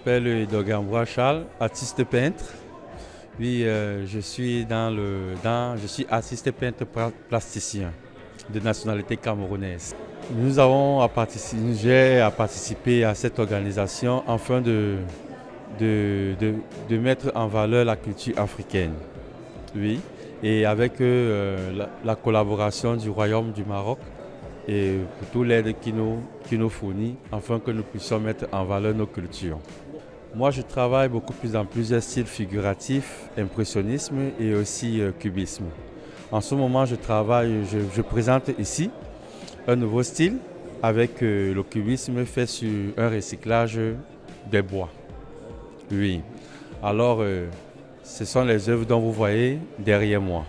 m'appelle Dogambois Charles, artiste peintre. Oui, je suis artiste peintre plasticien de nationalité camerounaise. J'ai participé à cette organisation afin de mettre en valeur la culture africaine. Oui, et avec la collaboration du Royaume du Maroc et pour toute l'aide qui nous fournit afin que nous puissions mettre en valeur nos cultures. Moi, je travaille beaucoup plus dans plusieurs styles figuratifs, impressionnisme et aussi cubisme. En ce moment, je présente ici un nouveau style avec le cubisme fait sur un recyclage des bois. Oui, alors ce sont les œuvres dont vous voyez derrière moi.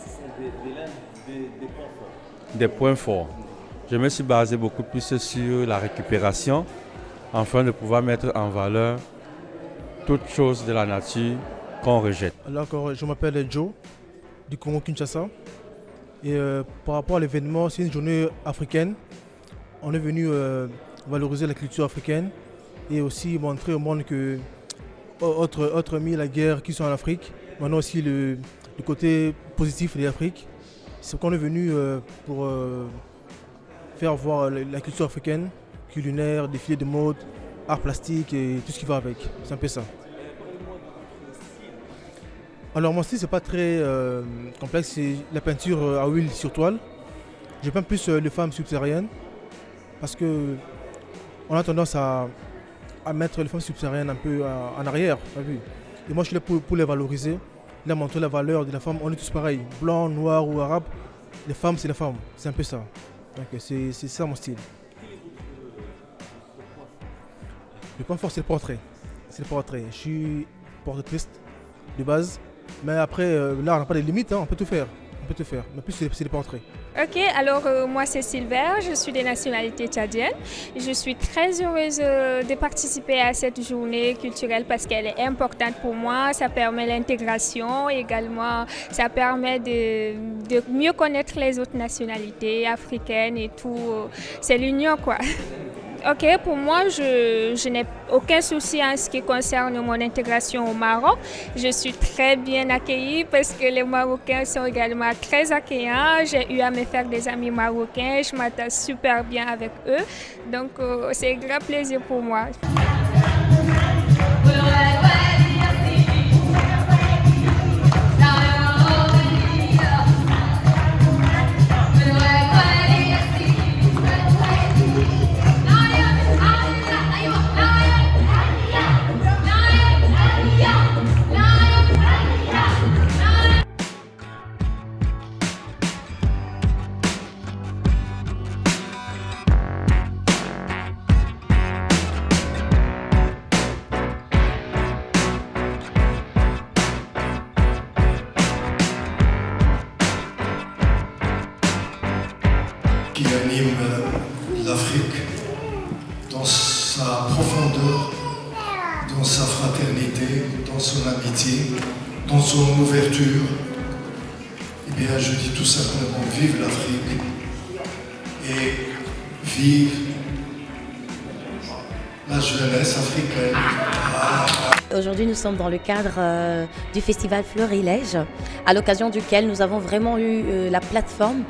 Ce sont des points forts. Des points forts. Je me suis basé beaucoup plus sur la récupération afin de pouvoir mettre en valeur toutes choses de la nature qu'on rejette. Alors, je m'appelle Joe, du Congo-Kinshasa. Et par rapport à l'événement, c'est une journée africaine. On est venu valoriser la culture africaine et aussi montrer au monde que, autre mis la guerre qui sont en Afrique, maintenant aussi le côté positif de l'Afrique. C'est qu'on est venu pour faire voir la culture africaine, culinaire, défilé de mode, art plastique et tout ce qui va avec. C'est un peu ça. Alors mon style c'est pas très complexe, c'est la peinture à huile sur toile. Je peins plus les femmes subsahariennes parce que on a tendance à mettre les femmes subsahariennes un peu en arrière, t'as vu. Et moi je suis là pour les valoriser, là montrer la valeur de la femme. On est tous pareils, blancs, noirs ou arabes. Les femmes c'est les femmes, c'est un peu ça. Donc c'est ça mon style. Le point fort c'est le portrait. C'est le portrait. Je suis portraitiste de base. Mais après, là, on n'a pas de limites, hein, on peut tout faire. Mais plus, c'est les portraits. Ok, alors moi c'est Sylvain, je suis de nationalité tchadienne. Je suis très heureuse de participer à cette journée culturelle parce qu'elle est importante pour moi. Ça permet l'intégration également, ça permet de mieux connaître les autres nationalités africaines et tout. C'est l'union quoi. Ok, pour moi, je n'ai aucun souci en ce qui concerne mon intégration au Maroc. Je suis très bien accueillie parce que les Marocains sont également très accueillants. J'ai eu à me faire des amis marocains, je m'entends super bien avec eux. Donc, c'est un grand plaisir pour moi. Qui anime l'Afrique dans sa profondeur, dans sa fraternité, dans son amitié, dans son ouverture. Eh bien, je dis tout simplement vive l'Afrique et vive la jeunesse africaine. Aujourd'hui, nous sommes dans le cadre du festival Fleurilège, à l'occasion duquel nous avons vraiment eu la plateforme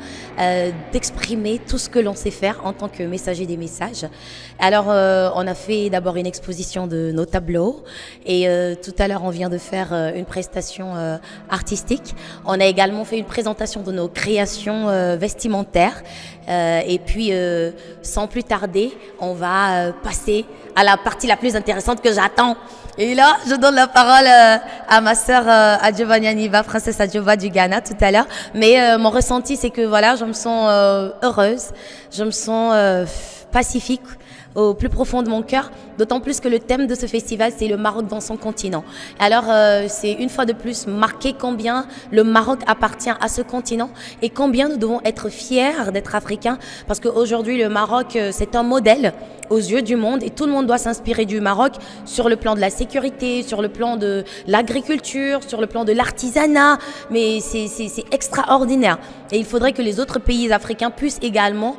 d'exprimer tout ce que l'on sait faire en tant que messager des messages. Alors, on a fait d'abord une exposition de nos tableaux et tout à l'heure, on vient de faire une prestation artistique. On a également fait une présentation de nos créations vestimentaires. Et puis, sans plus tarder, on va passer à la partie la plus intéressante que j'attends. Et là, je donne la parole à ma sœur Adjoba Nyaniba, princesse Adjoba du Ghana tout à l'heure. Mais mon ressenti, c'est que voilà, je me sens heureuse, je me sens pacifique au plus profond de mon cœur, d'autant plus que le thème de ce festival, c'est le Maroc dans son continent. Alors, c'est une fois de plus marquer combien le Maroc appartient à ce continent et combien nous devons être fiers d'être africains, parce qu'aujourd'hui, le Maroc, c'est un modèle aux yeux du monde et tout le monde doit s'inspirer du Maroc sur le plan de la sécurité, sur le plan de l'agriculture, sur le plan de l'artisanat, mais c'est extraordinaire. Et il faudrait que les autres pays africains puissent également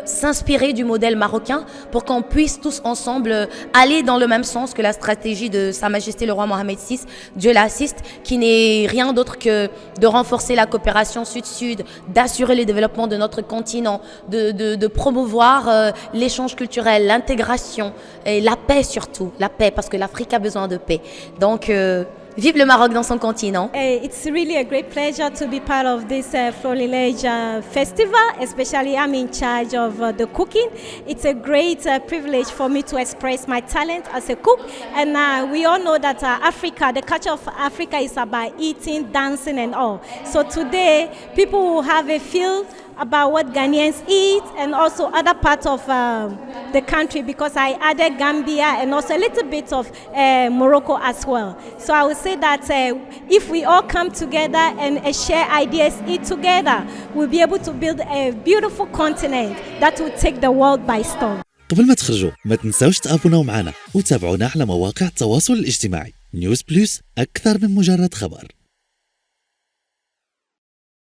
s'inspirer du modèle marocain pour pour qu'on puisse tous ensemble aller dans le même sens que la stratégie de Sa Majesté le roi Mohamed VI, Dieu l'assiste, qui n'est rien d'autre que de renforcer la coopération sud-sud, d'assurer le développement de notre continent, de promouvoir l'échange culturel, l'intégration et la paix surtout, la paix parce que l'Afrique a besoin de paix. Donc vive le Maroc dans son continent. It's really a great pleasure to be part of this Florilège festival, especially I'm in charge of the cooking. It's a great privilege for me to express my talent as a cook. And we all know that Africa, the culture of Africa is about eating, dancing and all. So today, people will have a feel about what Ghanaians eat and also other parts of the country because I added Gambia and also a little bit of Morocco as well. So I would say that if we all come together and share ideas, eat together, we'll be able to build a beautiful continent that will take the world by storm. قبل ما تخرجوا ما تنسوش تابوناو معنا وتابعونا على مواقع التواصل الاجتماعي. نيوز بلس أكثر من مجرد خبر.